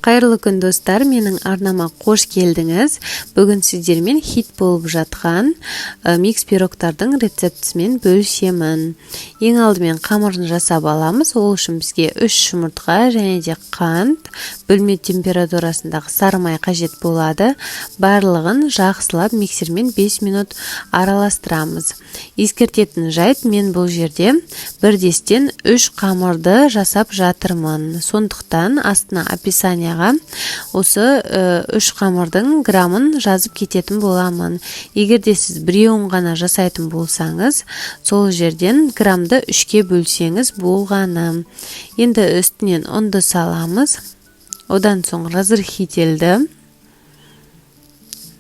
Қайырлы күн достар, менің арнама қош келдіңіз. Бүгін сіздермен хит болып жатқан микс пирогтардың рецептісімен бөлісемін. Ең алдымен қамырын жасап аламыз. Ол үшін бізге 3 жұмыртқа және де қант, бөлме температурасындағы сары май қажет болады. Барлығын жақсылап миксермен 5 минут араластырамыз. Ескертетін жайт, мен бұл жерде 1-ден 3 қамырды жасап жатырмын. Сондықтан астына описание осы 3 қамырдың грамын жазып кететін боламын. Егер де сіз біреуін ғана жасайтын болсаңыз, сол жерден грамды 3-ке бөлсеңіз болғаны. Енді үстінен ұнды саламыз. Одан соң разрыхительді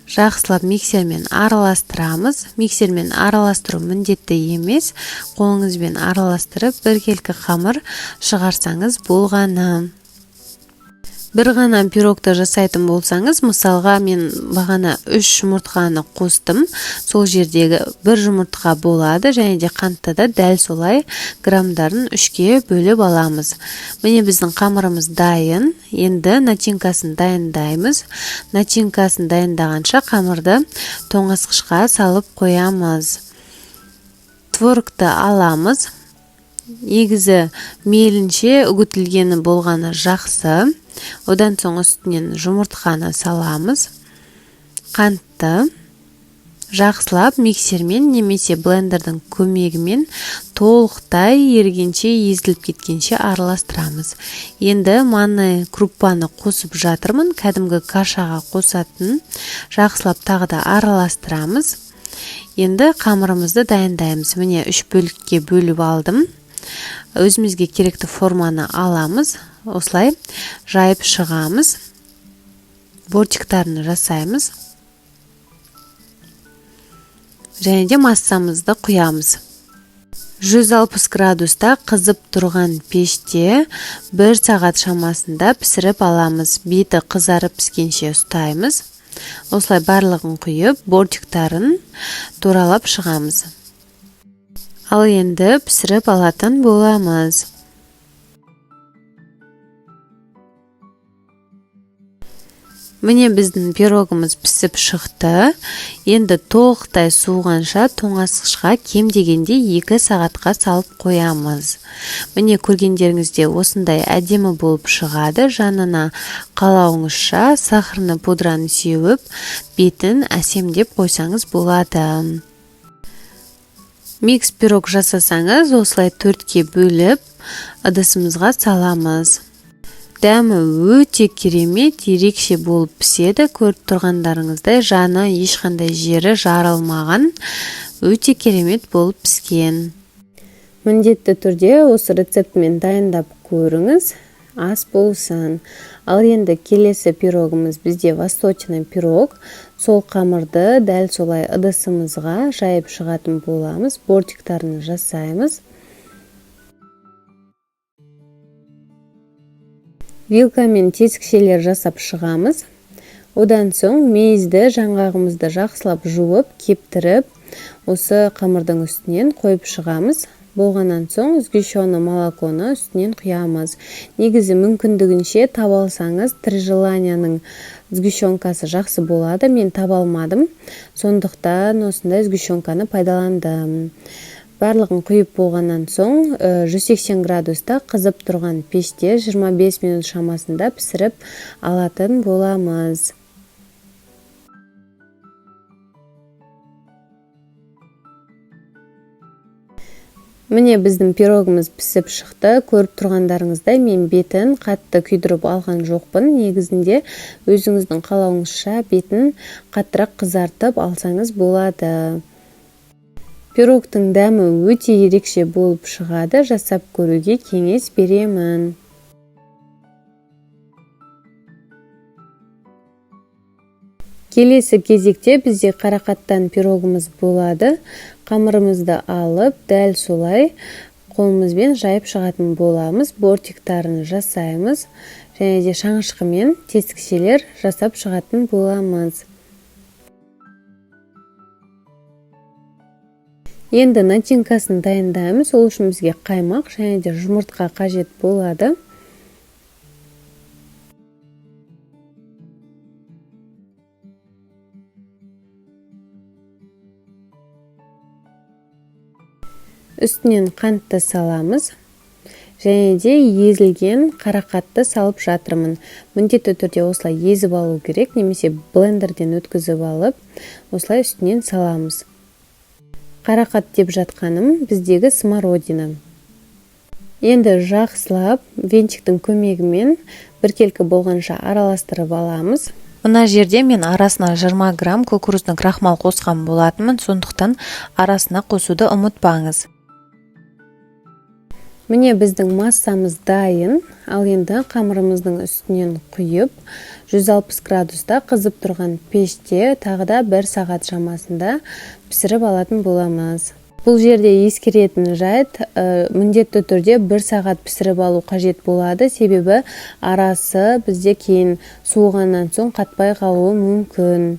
жақсылап миксермен араластырамыз. Миксермен араластыру міндетті емес, қолыңызбен араластырып біркелкі қамыр шығарсаңыз болғаны. Бір ғана пирогты жасайтын болсаңыз, мысалға мен бағана 3 жұмыртқаны қостым. Сол жердегі 1 жұмыртқа болады, және де қантты да дәл солай грамдарын 3-ке бөліп аламыз. Міне біздің қамырымыз дайын. Енді начинкасын дайындаймыз. Начинкасын дайындағанша қамырды тоңазытқышқа салып қоямыз. Творогты аламыз. Негізі мейлінше үгітілгені болғаны жақсы. Одан соң үстінен жұмыртқаны саламыз. Қантты жақсылап миксермен немесе блендердің көмегімен толықтай ергенше, езіліп кеткенше араластырамыз. Енді манный крупаны қосып жатырмын, кәдімгі кашаға қосатын. Жақсылап тағы да араластырамыз. Енді қамырымызды дайындаймыз. Міне 3 бөлікке бөліп алдым. Өзімізге керекті форманы аламыз. Осылай жайып шығамыз. Бортиктарын жасаймыз. Және де массамызды құямыз. 160 градуста қызып тұрған пеште 1 сағат шамасында пісіріп аламыз. Беті қызарып піскенше ұстаймыз. Осылай барлығын құйып, бортиктарын туралап шығамыз. Ал енді пісіріп алатын боламыз. Міне біздің пирогымыз пісіп шықты. Енді толықтай суығанша тоңазытқышқа кем дегенде 2 сағатқа салып қоямыз. Міне көргендеріңізде осындай әдемі болып шығады. Жанына қалауыңызша сахарны пудраны сеуіп, бетін әсемдеп қойсаңыз болады. Микс пирог жасасаңыз, осылай 4-ке бөліп, ыдысымызға саламыз. Дәмі өте керемет, ерекше болып піседі. Көріп тұрғандарыңыздай, жаны ешқандай жері жарылмаған, өте керемет болып піскен. Міндетті түрде осы рецептімен дайындап көріңіз, ас болсын. Ал енді келесі пирогымыз бізде восточный пирог. Сол қамырды дәл солай ыдысымызға жайып шығатын боламыз. Бортиктарын жасаймыз. Вилкамен тесікшелер жасап шығамыз. Одан соң мейізді жаңғағымызды жақсылап жуып, кептіріп, осы қамырдың үстінен қойып шығамыз. Болғаннан соң сгущенный молоконы үстінен құямыз. Негізі мүмкіндігінше таба алсаңыз, Три желанияның сгущенкасы жақсы болады. Мен таба алмадым. Сондықтан осындай сгущенканы пайдаландым. Барлығын құйып болғаннан соң 180 градуста қызып тұрған пеште 25 минут шамасында пісіріп алатын боламыз. Міне біздің пирогымыз пісіп шықты. Көріп тұрғандарыңыздай, мен бетін қатты күйдіріп алған жоқпын. Негізінде өзіңіздің қалауыңызша бетін қаттырақ қызартып алсаңыз болады. Пирогтың дәмі өте ерекше болып шығады. Жасап көруге кеңес беремін. Келесі кезекте бізде қарақаттан пирогымыз болады. Қамырымызды алып, дәл солай қолымызбен жайып шығатын боламыз. Бортиктарын жасаймыз. Және де шаңышқымен тесікшелер жасап шығатын боламыз. Енді начинкасын дайындаймыз. Ол үшін бізге қаймақ және де жұмыртқа қажет болады. Үстінен қантты саламыз. Және де езілген қарақатты салып жатырмын. Міндетті түрде осылай езіп алу керек, немесе блендерден өткізіп алып, осылай үстінен саламыз. Қарақат деп жатқаным біздегі смородина. Енді жақсылап венчиктің көмегімен біркелкі болғанша араластырып аламыз. Мына жерде мен арасына 20 грамм кукурузный крахмал қосқан болатынмын, сондықтан арасына қосуды ұмытпаңыз. Міне біздің массамыз дайын, ал енді қамырымыздың үстінен құйып, 160 градуста қызып тұрған пеште тағы да 1 сағат шамасында пісіріп алатын боламыз. Бұл жерде ескеретін жайт, міндетті түрде 1 сағат пісіріп алу қажет болады, себебі арасы бізде кейін суығаннан соң қатпай қалуы мүмкін.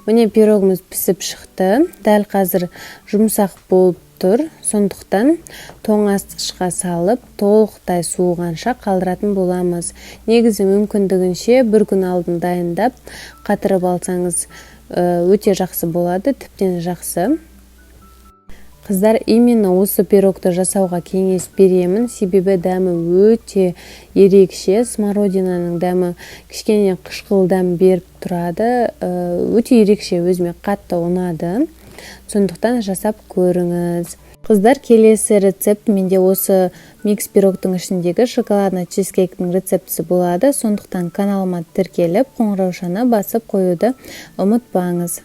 Міне пирогымыз пісіп шықты, дәл қазір жұмсақ болып тұр, сондықтан тоңазытқышқа салып, толықтай суығанша қалдыратын боламыз. Негізі мүмкіндігінше 1 күн алдын дайындап, қатырып алсаңыз өте жақсы болады, тіптен жақсы. Қыздар, именно осы пирогты жасауға кеңес беремін, себебі дәмі өте ерекше, смородинаның дәмі кішкене қышқыл дәм беріп тұрады, өте ерекше, өзіме қатты ұнады. Сондықтан жасап көріңіз. Қыздар, келесі рецепт менде осы микс пирогтың ішіндегі шоколадный чизкейктің рецептісі болады. Сондықтан каналыма тіркеліп, қоңыраушаны басып қоюды ұмытпаңыз.